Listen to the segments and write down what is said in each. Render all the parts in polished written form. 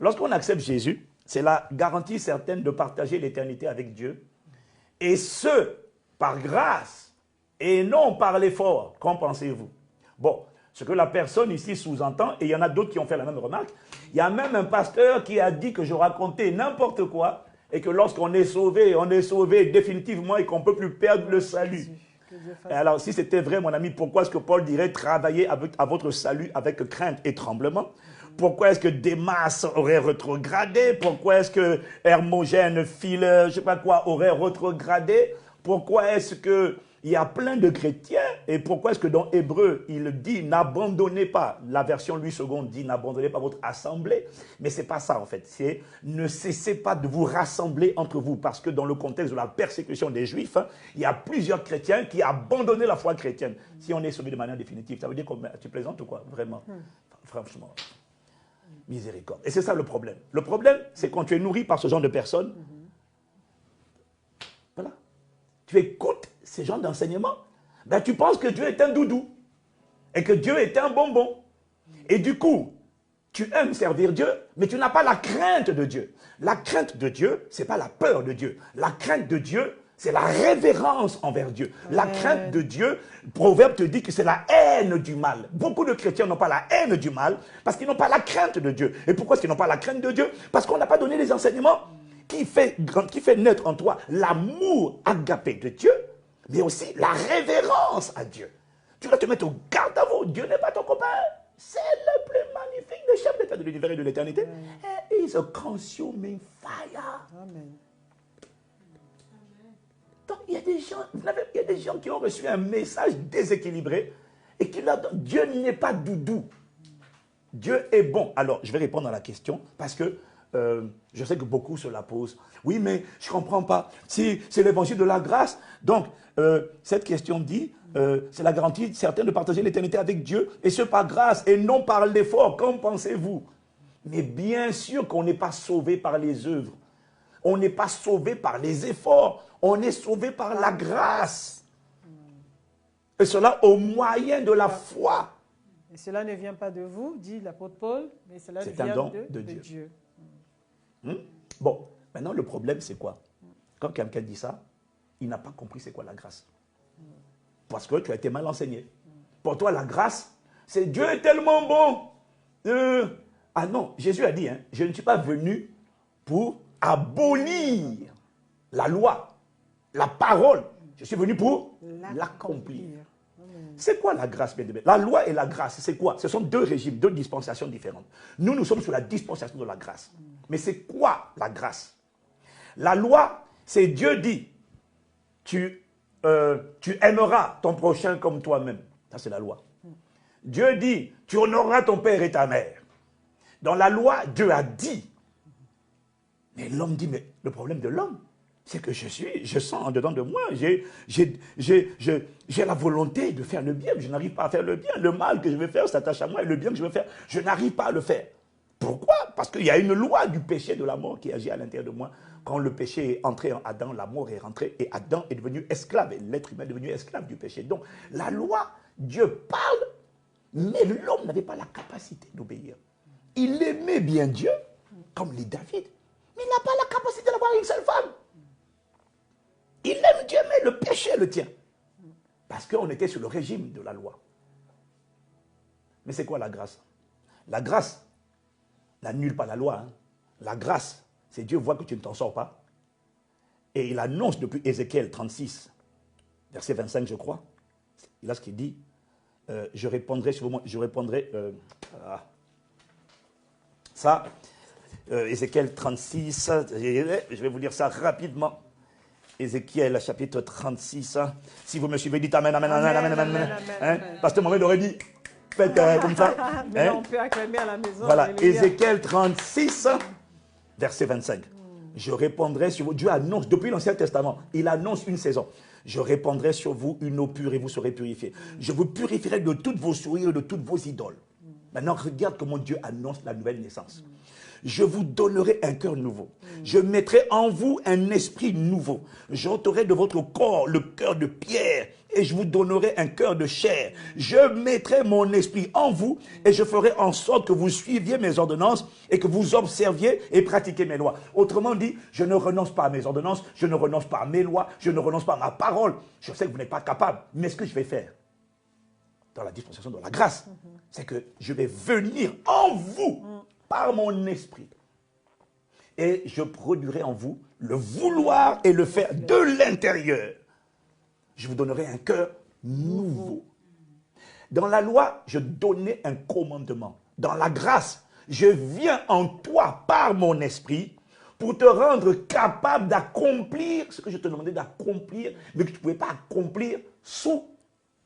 lorsqu'on accepte Jésus, c'est la garantie certaine de partager l'éternité avec Dieu. Et ce, par grâce et non par l'effort. Qu'en pensez-vous? Bon, ce que la personne ici sous-entend, et il y en a d'autres qui ont fait la même remarque, il y a même un pasteur qui a dit que je racontais n'importe quoi, et que lorsqu'on est sauvé définitivement et qu'on ne peut plus perdre le salut. Et alors, si c'était vrai, mon ami, pourquoi est-ce que Paul dirait travailler à votre salut avec crainte et tremblement? Pourquoi est-ce que Démas aurait rétrogradé? Pourquoi est-ce que Hermogène, Phile, je ne sais pas quoi, aurait rétrogradé? Pourquoi est-ce que il y a plein de chrétiens, et pourquoi est-ce que dans Hébreu, il dit n'abandonnez pas, la version Louis II dit n'abandonnez pas votre assemblée, mais ce n'est pas ça en fait, c'est ne cessez pas de vous rassembler entre vous, parce que dans le contexte de la persécution des Juifs, il y a plusieurs chrétiens qui ont abandonné la foi chrétienne. Si on est sauvé de manière définitive, ça veut dire que tu plaisantes ou quoi? Vraiment, franchement, miséricorde. Et c'est ça le problème. Le problème, c'est quand tu es nourri par ce genre de personnes, voilà, tu écoutes ces genres d'enseignements, ben tu penses que Dieu est un doudou et que Dieu est un bonbon. Et du coup, tu aimes servir Dieu, mais tu n'as pas la crainte de Dieu. La crainte de Dieu, ce n'est pas la peur de Dieu. La crainte de Dieu, c'est la révérence envers Dieu. La crainte de Dieu, le proverbe te dit que c'est la haine du mal. Beaucoup de chrétiens n'ont pas la haine du mal parce qu'ils n'ont pas la crainte de Dieu. Et pourquoi est-ce qu'ils n'ont pas la crainte de Dieu? Parce qu'on n'a pas donné les enseignements qui fait naître en toi l'amour agapé de Dieu, mais aussi la révérence à Dieu. Tu dois te mettre au garde à vous. Dieu n'est pas ton copain. C'est le plus magnifique des chefs d'État de l'univers et de l'éternité. He is a consuming fire. Amen. Donc, il y a des gens qui ont reçu un message déséquilibré et qui leur disent Dieu n'est pas doudou. Dieu est bon. Alors, je vais répondre à la question parce que je sais que beaucoup se la posent. Oui, mais je ne comprends pas. Si c'est l'évangile de la grâce, donc cette question dit, c'est la garantie certaine de partager l'éternité avec Dieu, et ce par grâce, et non par l'effort. Qu'en pensez-vous? Mais bien sûr qu'on n'est pas sauvé par les œuvres. On n'est pas sauvé par les efforts. On est sauvé par la grâce. Et cela au moyen de la foi. Et cela ne vient pas de vous, dit l'apôtre Paul, mais cela vient un don de Dieu. Bon, maintenant le problème c'est quoi? Quand quelqu'un dit ça, il n'a pas compris c'est quoi la grâce. Parce que tu as été mal enseigné. Pour toi la grâce, c'est Dieu est tellement bon. Ah non, Jésus a dit, hein, je ne suis pas venu pour abolir la loi, la parole. Je suis venu pour l'accomplir. C'est quoi la grâce, bien aimé? La loi et la grâce, c'est quoi? Ce sont deux régimes, deux dispensations différentes. Nous sommes sur la dispensation de la grâce. Mais c'est quoi la grâce? La loi, c'est Dieu dit, tu aimeras ton prochain comme toi-même. Ça, c'est la loi. Dieu dit, tu honoreras ton père et ta mère. Dans la loi, Dieu a dit. Mais l'homme dit, mais le problème de l'homme, c'est que je sens en dedans de moi, j'ai la volonté de faire le bien, mais je n'arrive pas à faire le bien. Le mal que je vais faire s'attache à moi et le bien que je vais faire, je n'arrive pas à le faire. Pourquoi? Parce qu'il y a une loi du péché de la mort qui agit à l'intérieur de moi. Quand le péché est entré en Adam, la mort est rentrée et Adam est devenu esclave, et l'être humain est devenu esclave du péché. Donc la loi, Dieu parle, mais l'homme n'avait pas la capacité d'obéir. Il aimait bien Dieu, comme les David, mais il n'a pas la capacité d'avoir une seule femme. Il aime Dieu, mais le péché le tient. Parce qu'on était sur le régime de la loi. Mais c'est quoi la grâce? La grâce n'annule pas la loi. Hein. La grâce, c'est Dieu voit que tu ne t'en sors pas. Et il annonce depuis Ézéchiel 36, verset 25, je crois. Il a ce qu'il dit. Je répondrai sur vous, je répondrai. Ça, Ézéchiel 36, je vais vous lire ça rapidement. Ézéchiel, chapitre 36. Si vous me suivez, dites Amen, Amen, Amen, Amen, Amen. Hein? Pasteur Mohamed aurait dit, faites comme ça. Mais on peut acclamer à la maison. Voilà, Ézéchiel 36, verset 25. Je répondrai sur vous. Dieu annonce, depuis l'Ancien Testament, il annonce une saison. Je répandrai sur vous une eau pure et vous serez purifiés. Je vous purifierai de toutes vos souillures et de toutes vos idoles. Maintenant, regarde comment Dieu annonce la nouvelle naissance. Je vous donnerai un cœur nouveau. Je mettrai en vous un esprit nouveau. J'ôterai de votre corps le cœur de pierre et je vous donnerai un cœur de chair. Je mettrai mon esprit en vous et je ferai en sorte que vous suiviez mes ordonnances et que vous observiez et pratiquiez mes lois. Autrement dit, je ne renonce pas à mes ordonnances, je ne renonce pas à mes lois, je ne renonce pas à ma parole. Je sais que vous n'êtes pas capable, mais ce que je vais faire dans la dispensation de la grâce, c'est que je vais venir en vous par mon esprit. Et je produirai en vous le vouloir et le faire de l'intérieur. Je vous donnerai un cœur nouveau. Dans la loi, je donnais un commandement. Dans la grâce, je viens en toi par mon esprit pour te rendre capable d'accomplir ce que je te demandais d'accomplir, mais que tu ne pouvais pas accomplir sous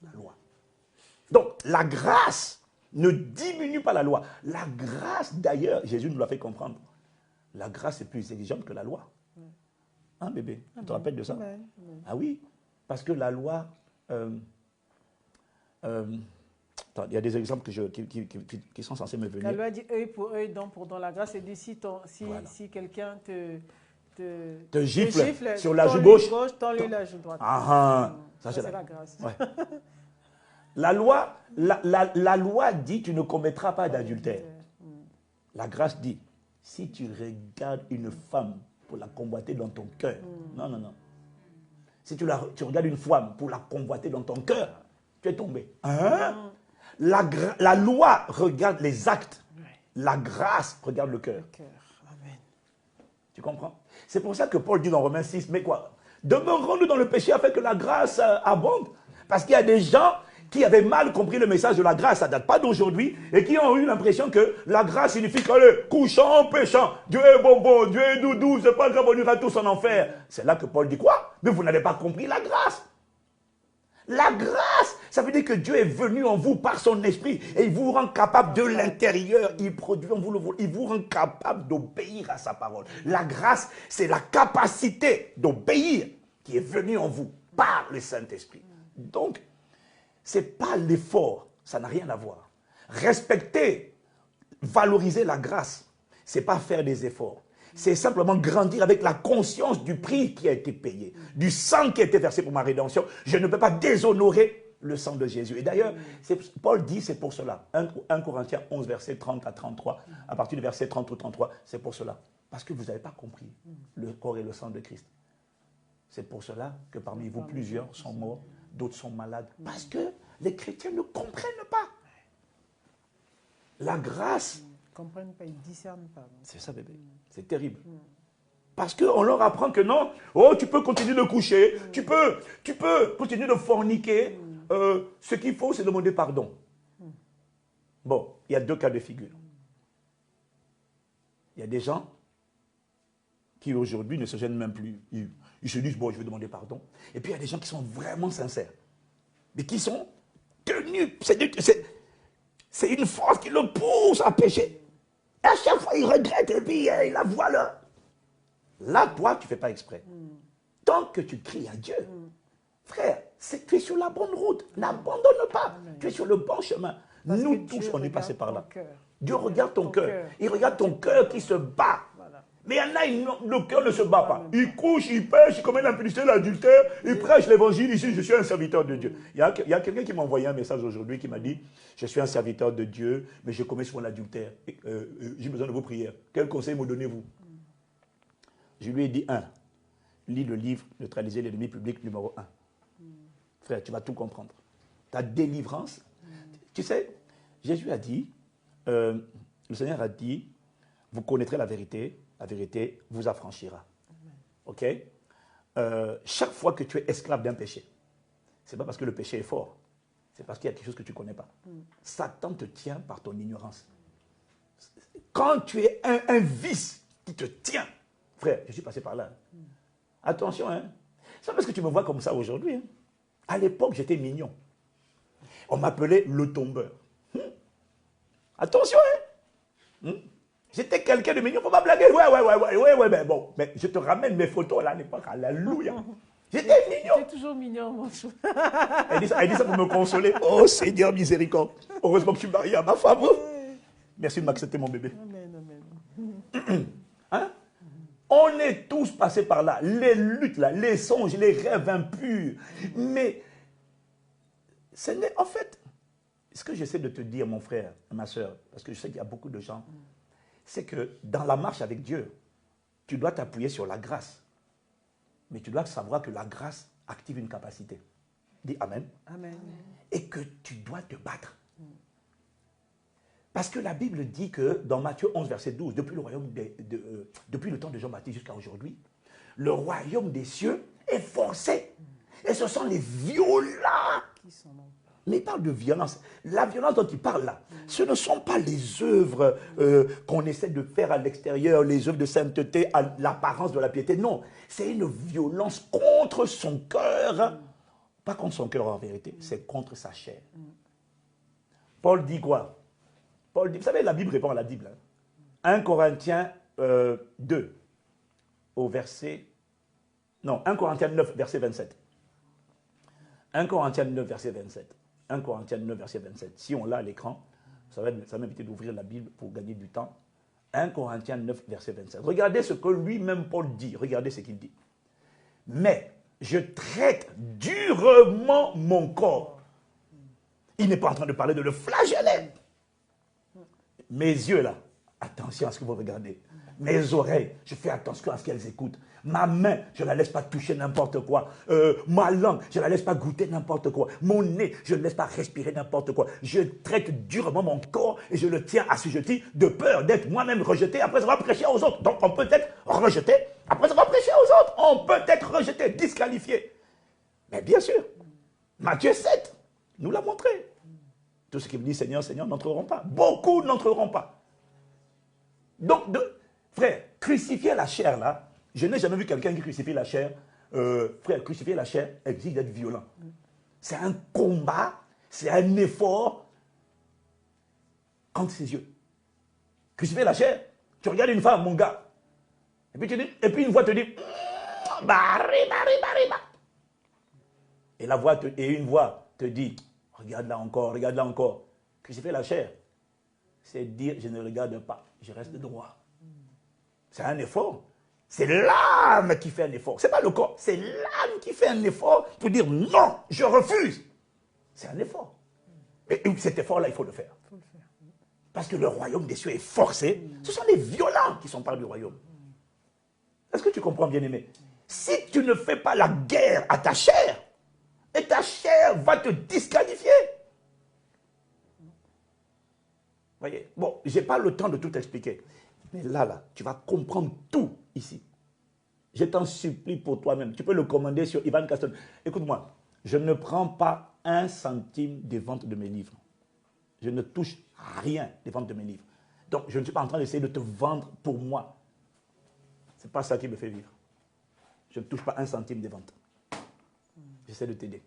la loi. Donc, la grâce ne diminue pas la loi. La grâce, d'ailleurs, Jésus nous l'a fait comprendre. La grâce est plus exigeante que la loi. Hein, bébé? Tu te rappelles de ça? Ah oui, parce que la loi... attends, il y a des exemples qui sont censés me venir. La loi dit œil pour œil, dent pour dent. La grâce est dit si quelqu'un te gifle sur la joue gauche, tends-lui la joue droite. Ça c'est la grâce. Ouais. La loi dit tu ne commettras pas d'adultère. La grâce dit si tu regardes une femme pour la convoiter dans ton cœur, non. Si tu regardes une femme pour la convoiter dans ton cœur, tu es tombé. La loi regarde les actes. La grâce regarde le cœur. Amen. Tu comprends? C'est pour ça que Paul dit dans Romains 6, mais quoi? Demeurons-nous dans le péché afin que la grâce abonde. Parce qu'il y a des gens qui avaient mal compris le message de la grâce, ça ne date pas d'aujourd'hui, et qui ont eu l'impression que la grâce signifie qu'allez, couchant, péchant, Dieu est bon, Dieu est doudou, c'est pas grave, on ira tous en enfer. C'est là que Paul dit quoi? Mais vous n'avez pas compris la grâce. La grâce, ça veut dire que Dieu est venu en vous par son esprit et il vous rend capable de l'intérieur, il produit en vous le vol, il vous rend capable d'obéir à sa parole. La grâce, c'est la capacité d'obéir qui est venue en vous par le Saint-Esprit. Donc, ce n'est pas l'effort, ça n'a rien à voir. Respecter, valoriser la grâce, ce n'est pas faire des efforts. C'est simplement grandir avec la conscience du prix qui a été payé, du sang qui a été versé pour ma rédemption. Je ne peux pas déshonorer le sang de Jésus. Et d'ailleurs, Paul dit c'est pour cela. 1 Corinthiens 11, verset 30 à 33, à partir du verset 30 ou 33, c'est pour cela. Parce que vous n'avez pas compris le corps et le sang de Christ. C'est pour cela que parmi vous, plusieurs sont morts, d'autres sont malades. Parce que les chrétiens ne comprennent pas. La grâce... Ils ne comprennent pas, ils ne discernent pas. C'est ça, bébé. C'est terrible. Parce qu'on leur apprend que non, tu peux continuer de coucher, tu peux continuer de forniquer. Ce qu'il faut, c'est demander pardon. Bon, il y a deux cas de figure. Il y a des gens qui aujourd'hui ne se gênent même plus. Ils se disent, bon, je vais demander pardon. Et puis il y a des gens qui sont vraiment sincères. Mais qui sont tenus. C'est une force qui le pousse à pécher. Et à chaque fois, il regrette et puis il avoue là. Là, toi, tu ne fais pas exprès. Tant que tu cries à Dieu, frère, tu es sur la bonne route. N'abandonne pas. Tu es sur le bon chemin. Nous tous, on est passés par là. Dieu regarde ton cœur. Il regarde ton cœur qui se bat. Mais il y en a, le cœur ne se bat pas. Il couche, il pêche, il commet l'impudicité, l'adultère, il prêche l'évangile ici, je suis un serviteur de Dieu. Il y a quelqu'un qui m'a envoyé un message aujourd'hui qui m'a dit, je suis un serviteur de Dieu, mais je commets souvent l'adultère. J'ai besoin de vos prières. Quel conseil me donnez-vous? Je lui ai dit, lis le livre, Neutraliser l'ennemi public numéro 1. Frère, tu vas tout comprendre. Ta délivrance, tu sais, Jésus a dit, le Seigneur a dit, vous connaîtrez la vérité vous affranchira. Ok? Chaque fois que tu es esclave d'un péché, ce n'est pas parce que le péché est fort, c'est parce qu'il y a quelque chose que tu ne connais pas. Satan te tient par ton ignorance. Quand tu es un vice qui te tient, frère, je suis passé par là. Attention, hein. C'est pas parce que tu me vois comme ça aujourd'hui. Hein. À l'époque, j'étais mignon. On m'appelait le tombeur. Attention, hein. J'étais quelqu'un de mignon, faut pas blaguer. Ouais, mais bon. Mais je te ramène mes photos là à l'époque. Alléluia. J'étais mignon. J'étais toujours mignon, mon chou. Elle dit ça pour me consoler. Oh Seigneur miséricorde. Heureusement que je suis marié à ma femme. Merci de m'accepter, mon bébé. Amen, amen. Hein? On est tous passés par là. Les luttes, là, les songes, les rêves impurs. Mais, en fait, ce que j'essaie de te dire, mon frère, ma soeur, parce que je sais qu'il y a beaucoup de gens, c'est que dans la marche avec Dieu, tu dois t'appuyer sur la grâce. Mais tu dois savoir que la grâce active une capacité. Dis Amen. Amen. Et que tu dois te battre. Parce que la Bible dit que dans Matthieu 11, verset 12, depuis le temps de Jean-Baptiste jusqu'à aujourd'hui, le royaume des cieux est forcé. Et ce sont les violents. Mais il parle de violence. La violence dont il parle là, ce ne sont pas les œuvres qu'on essaie de faire à l'extérieur, les œuvres de sainteté, à l'apparence de la piété. Non, c'est une violence contre son cœur. Pas contre son cœur en vérité, c'est contre sa chair. Paul dit quoi? Paul dit, vous savez, la Bible répond à la Bible. 1 Corinthiens 2, au verset... Non, 1 Corinthiens 9, verset 27. 1 Corinthiens 9, verset 27. 1 Corinthiens 9, verset 27. Si on l'a à l'écran, ça va m'inviter d'ouvrir la Bible pour gagner du temps. 1 Corinthiens 9, verset 27. Regardez ce que lui-même Paul dit. Regardez ce qu'il dit. Mais je traite durement mon corps. Il n'est pas en train de parler de le flageller. Mes yeux là, attention à ce que vous regardez. Mes oreilles, je fais attention à ce qu'elles écoutent. Ma main, je ne la laisse pas toucher n'importe quoi. Ma langue, je ne la laisse pas goûter n'importe quoi. Mon nez, je ne laisse pas respirer n'importe quoi. Je traite durement mon corps et je le tiens assujetti de peur d'être moi-même rejeté après avoir prêché aux autres. Donc on peut être rejeté après avoir prêché aux autres. On peut être rejeté, disqualifié. Mais bien sûr, Matthieu 7 nous l'a montré. Tous ceux qui me disent Seigneur, Seigneur n'entreront pas. Beaucoup n'entreront pas. Donc, frère, crucifier la chair là, je n'ai jamais vu quelqu'un qui crucifie la chair. Frère, crucifier la chair exige d'être violent. C'est un combat, c'est un effort contre ses yeux. Crucifier la chair, tu regardes une femme, mon gars, et puis une voix te dit, et une voix te dit, regarde là encore, regarde là encore. Crucifier la chair, c'est dire, je ne regarde pas, je reste droit. C'est un effort. C'est l'âme qui fait un effort. Ce n'est pas le corps, c'est l'âme qui fait un effort pour dire non, je refuse. C'est un effort. Et cet effort-là, il faut le faire. Parce que le royaume des cieux est forcé. Ce sont les violents qui sont par du royaume. Est-ce que tu comprends, bien-aimé? Si tu ne fais pas la guerre à ta chair, et ta chair va te disqualifier. Voyez, bon, je n'ai pas le temps de tout expliquer. Mais là, tu vas comprendre tout ici. Je t'en supplie pour toi-même. Tu peux le commander sur Ivan Caston. Écoute-moi, je ne prends pas 1 centime des ventes de mes livres. Je ne touche rien des ventes de mes livres. Donc, je ne suis pas en train d'essayer de te vendre pour moi. Ce n'est pas ça qui me fait vivre. Je ne touche pas 1 centime des ventes. J'essaie de t'aider.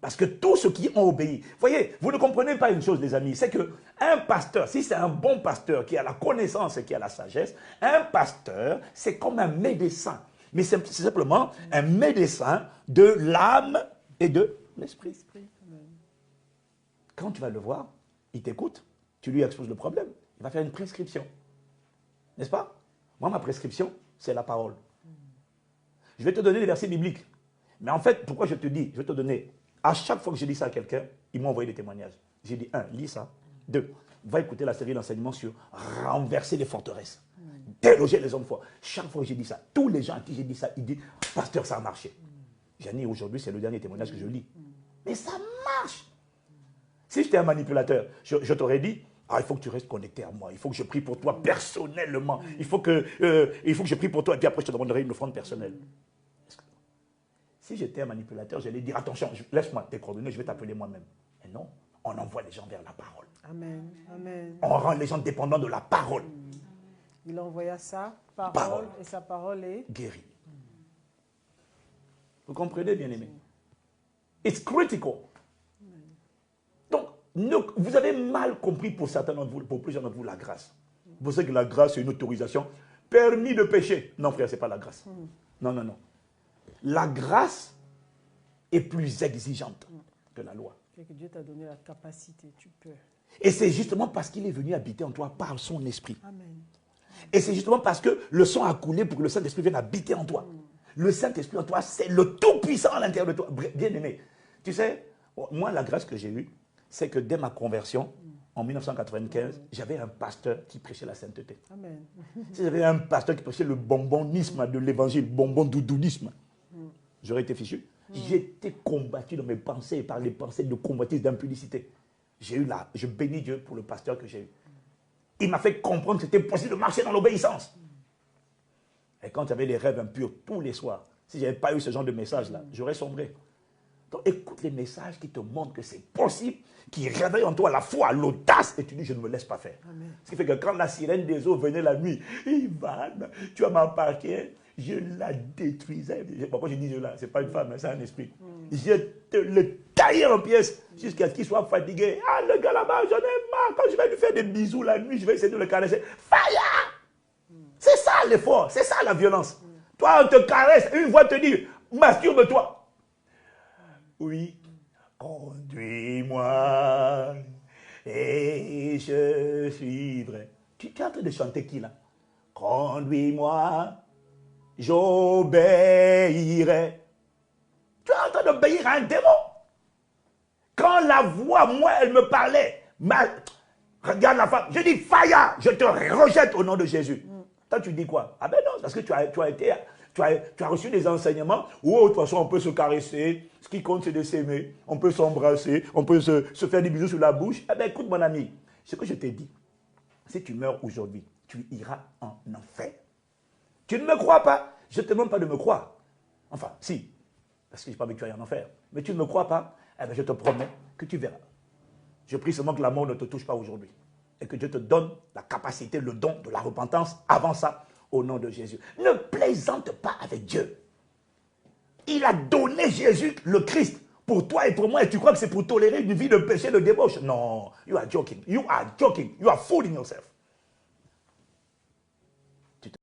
Parce que tous ceux qui ont obéi, voyez, vous ne comprenez pas une chose, les amis, c'est qu'un pasteur, si c'est un bon pasteur qui a la connaissance et qui a la sagesse, un pasteur, c'est comme un médecin. Mais c'est simplement un médecin de l'âme et de l'esprit. Quand tu vas le voir, il t'écoute, tu lui exposes le problème, il va faire une prescription. N'est-ce pas? Moi, ma prescription, c'est la parole. Je vais te donner des versets bibliques. Mais en fait, pourquoi je te dis, je vais te donner... À chaque fois que je dis ça à quelqu'un, il m'a envoyé des témoignages. J'ai dit, 1, lis ça. 2, va écouter la série d'enseignements sur renverser les forteresses. Déloger les hommes forts. Chaque fois que j'ai dit ça, tous les gens à qui j'ai dit ça, ils disent, pasteur, ça a marché. J'ai dit, aujourd'hui, c'est le dernier témoignage que je lis. Mais ça marche. Si j'étais un manipulateur, je t'aurais dit, il faut que tu restes connecté à moi. Il faut que je prie pour toi personnellement. Il faut que je prie pour toi et puis après, je te demanderai une offrande personnelle. Si j'étais un manipulateur, j'allais dire, attention, laisse-moi tes coordonnées, je vais t'appeler moi-même. Et non, on envoie les gens vers la parole. Amen. Amen. On rend les gens dépendants de la parole. Il envoya sa parole et sa parole est guérie. Vous comprenez, bien-aimé? It's critical. Donc, vous avez mal compris pour certains d'entre vous, pour plusieurs d'entre vous, la grâce. Vous savez que la grâce, c'est une autorisation. Permis de pécher. Non, frère, ce n'est pas la grâce. Non, non, non. La grâce est plus exigeante que la loi. C'est que Dieu t'a donné la capacité, tu peux. Et c'est justement parce qu'il est venu habiter en toi par son esprit. Amen. Et c'est justement parce que le sang a coulé pour que le Saint-Esprit vienne habiter en toi. Le Saint-Esprit en toi, c'est le Tout-Puissant à l'intérieur de toi. Bien-aimé, tu sais, moi, la grâce que j'ai eue, c'est que dès ma conversion, en 1995, j'avais un pasteur qui prêchait la sainteté. Amen. J'avais un pasteur qui prêchait le bonbonisme de l'évangile, bonbon doudounisme. J'aurais été fichu. J'étais combattu dans mes pensées par les pensées de convoitise, d'impudicité. Je bénis Dieu pour le pasteur que j'ai eu. Il m'a fait comprendre que c'était possible de marcher dans l'obéissance. Et quand j'avais des rêves impurs tous les soirs, si je n'avais pas eu ce genre de message-là, j'aurais sombré. Donc écoute les messages qui te montrent que c'est possible, qui réveillent en toi la foi, l'audace, et tu dis je ne me laisse pas faire. Amen. Ce qui fait que quand la sirène des eaux venait la nuit, Ivan, tu as m'appartiens, je la détruisais. Pourquoi je dis je là, ce n'est pas une femme, c'est un esprit. Je te le taillais en pièces jusqu'à ce qu'il soit fatigué. Ah, le gars là-bas, j'en ai marre. Quand je vais lui faire des bisous la nuit, je vais essayer de le caresser. Fire! C'est ça l'effort, c'est ça la violence. Toi, on te caresse, une voix te dit, masturbe-toi. Oui, conduis-moi et je suivrai. Tu es en train de chanter qui là? Conduis-moi, j'obéirai. Tu es en train d'obéir à un démon. Quand la voix, moi, elle me parlait, regarde la femme, je dis, fire, je te rejette au nom de Jésus. Toi, tu dis quoi? Ah ben non, parce que tu as reçu des enseignements où, de toute façon, on peut se caresser. Ce qui compte, c'est de s'aimer. On peut s'embrasser. On peut se faire des bisous sur la bouche. Eh bien, écoute, mon ami, ce que je t'ai dit, si tu meurs aujourd'hui, tu iras en enfer. Tu ne me crois pas? Je ne te demande pas de me croire. Enfin, si, parce que je n'ai pas envie que tu ailles en enfer. Mais tu ne me crois pas? Eh bien, je te promets que tu verras. Je prie seulement que la mort ne te touche pas aujourd'hui. Et que Dieu te donne la capacité, le don de la repentance avant ça, au nom de Jésus. Ne plaisante pas avec Dieu. Il a donné Jésus, le Christ, pour toi et pour moi, et tu crois que c'est pour tolérer une vie de péché, de débauche. Non, you are joking. You are joking. You are fooling yourself.